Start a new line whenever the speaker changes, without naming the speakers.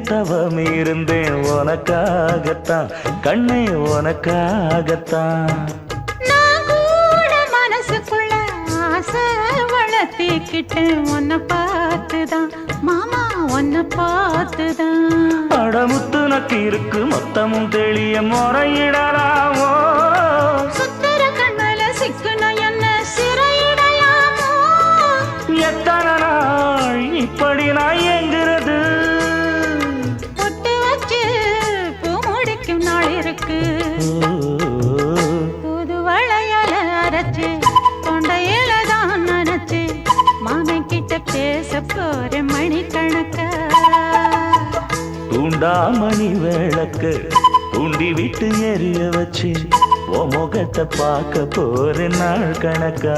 தவம் இருந்தேன் உனக்காகத்தான் கண்ணே உனக்காகத்தான்.
நான் கூட மனசுக்குள்ள ஆசை வளர்த்திக்கிட்டேன் உன்னை பார்த்துதான் மாமா உன்னை பார்த்துதான்.
அடமுத்து நக்கு இருக்கு மொத்தமும் தெளிய முறையிடலாமோ
சுத்தர கண்மல சிக்குன என்ன சிறையிடையாமோ.
எத்தனை நாள் இப்படி நான் எங்கிறது
பொட்டு வச்சு பூ முடிக்கும் நாள் இருக்கு. புது வளையல அரைச்சு தொண்டையில தான் நினைச்சு மாமன் கிட்ட பேச போற மணிக்கணக்கா.
தூண்டாமணி விளக்கு தூண்டி விட்டு எரிய வச்சு உன் முகத்தை பார்க்க போற நாள் கணக்கா.